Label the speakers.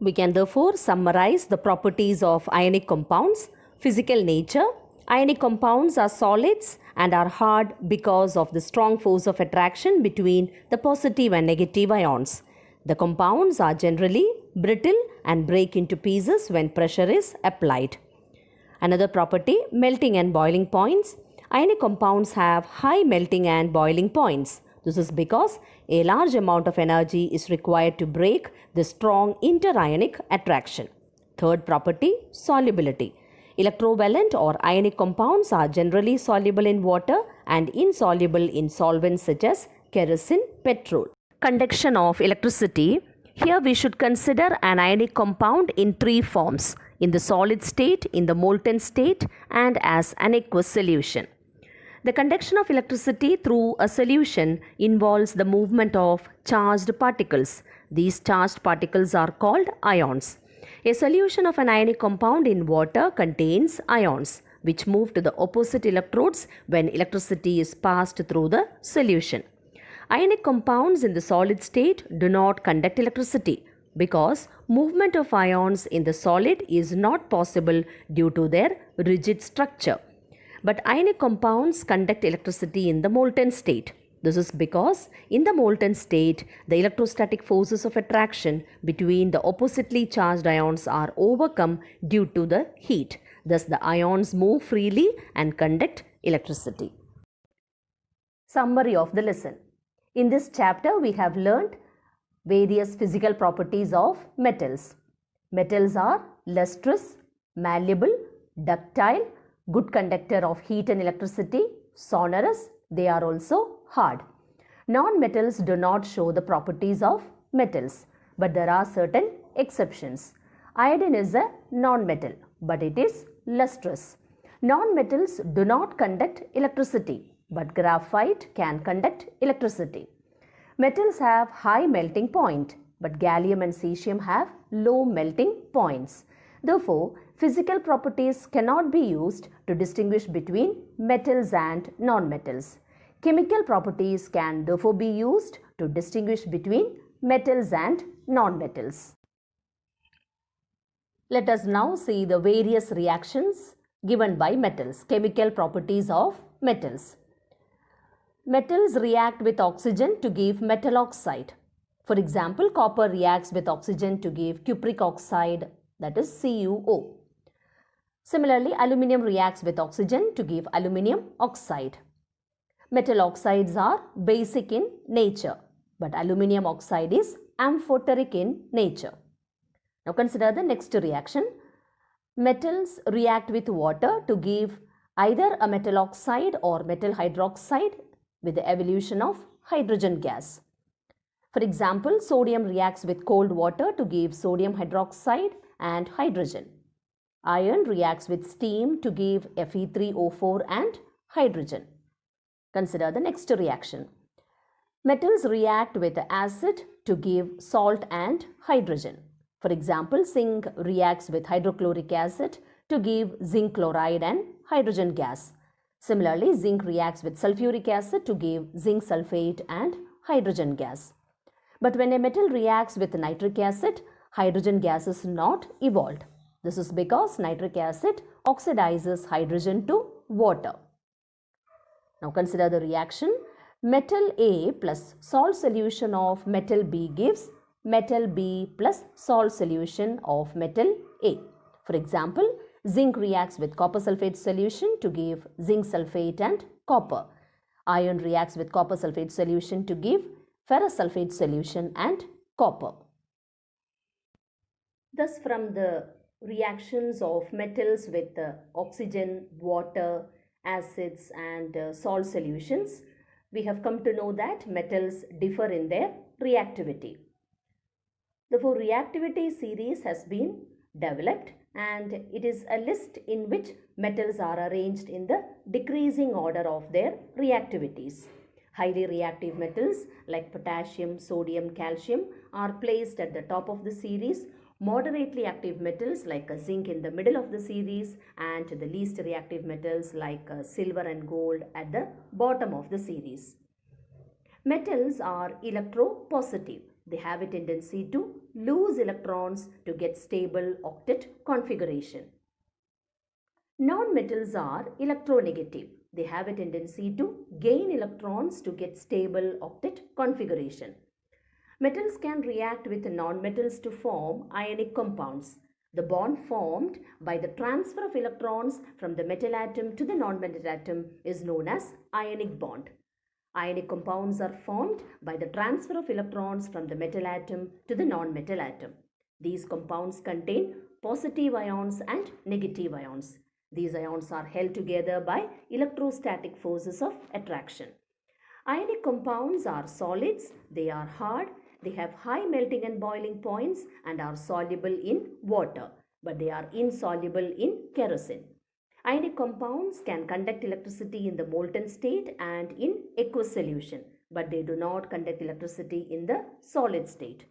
Speaker 1: We can therefore summarize the properties of ionic compounds. Physical nature. Ionic compounds are solids and are hard because of the strong force of attraction between the positive and negative ions. The compounds are generally brittle and break into pieces when pressure is applied. Another property, melting and boiling points. Ionic compounds have high melting and boiling points. This is because a large amount of energy is required to break the strong interionic attraction. Third property, solubility. Electrovalent or ionic compounds are generally soluble in water and insoluble in solvents such as kerosene, petrol. Conduction of electricity. Here we should consider an ionic compound in three forms: in the solid state, in the molten state, and as an aqueous solution. The conduction of electricity through a solution involves the movement of charged particles. These charged particles are called ions. A solution of an ionic compound in water contains ions, which move to the opposite electrodes when electricity is passed through the solution. Ionic compounds in the solid state do not conduct electricity because movement of ions in the solid is not possible due to their rigid structure. But ionic compounds conduct electricity in the molten state. This is because in the molten state, the electrostatic forces of attraction between the oppositely charged ions are overcome due to the heat. Thus, the ions move freely and conduct electricity. Summary of the lesson. In this chapter, we have learnt various physical properties of metals. Metals are lustrous, malleable, ductile, good conductor of heat and electricity, sonorous, they are also hard. Non-metals do not show the properties of metals, but there are certain exceptions. Iodine is a non-metal, but it is lustrous. Non-metals do not conduct electricity, but graphite can conduct electricity. Metals have high melting point, but gallium and cesium have low melting points. Therefore, physical properties cannot be used to distinguish between metals and non-metals. Chemical properties can therefore be used to distinguish between metals and non-metals. Let us now see the various reactions given by metals, chemical properties of metals. Metals react with oxygen to give metal oxide. For example, copper reacts with oxygen to give cupric oxide, that is CuO. Similarly, aluminium reacts with oxygen to give aluminium oxide. Metal oxides are basic in nature, but aluminium oxide is amphoteric in nature. Now consider the next reaction. Metals react with water to give either a metal oxide or metal hydroxide with the evolution of hydrogen gas. For example, sodium reacts with cold water to give sodium hydroxide and hydrogen. Iron reacts with steam to give Fe3O4 and hydrogen. Consider the next reaction. Metals react with acid to give salt and hydrogen. For example, zinc reacts with hydrochloric acid to give zinc chloride and hydrogen gas. Similarly, zinc reacts with sulfuric acid to give zinc sulfate and hydrogen gas. But when a metal reacts with nitric acid, hydrogen gas is not evolved. This is because nitric acid oxidizes hydrogen to water. Now consider the reaction. Metal A plus salt solution of metal B gives metal B plus salt solution of metal A. For example, zinc reacts with copper sulfate solution to give zinc sulfate and copper. Iron reacts with copper sulfate solution to give ferrous sulfate solution and copper. Thus, from the reactions of metals with oxygen, water, acids and salt solutions, we have come to know that metals differ in their reactivity. Therefore, reactivity series has been developed and it is a list in which metals are arranged in the decreasing order of their reactivities. Highly reactive metals like potassium, sodium, calcium are placed at the top of the series. Moderately active metals like zinc in the middle of the series and the least reactive metals like silver and gold at the bottom of the series. Metals are electropositive they have a tendency to lose electrons to get stable octet configuration. Non-metals are electronegative. They have a tendency to gain electrons to get stable octet configuration. Metals can react with non-metals to form ionic compounds. The bond formed by the transfer of electrons from the metal atom to the non-metal atom is known as ionic bond. Ionic compounds are formed by the transfer of electrons from the metal atom to the non-metal atom. These compounds contain positive ions and negative ions. These ions are held together by electrostatic forces of attraction. Ionic compounds are solids, they are hard, they have high melting and boiling points and are soluble in water, but they are insoluble in kerosene. Ionic compounds can conduct electricity in the molten state and in aqueous solution, but they do not conduct electricity in the solid state.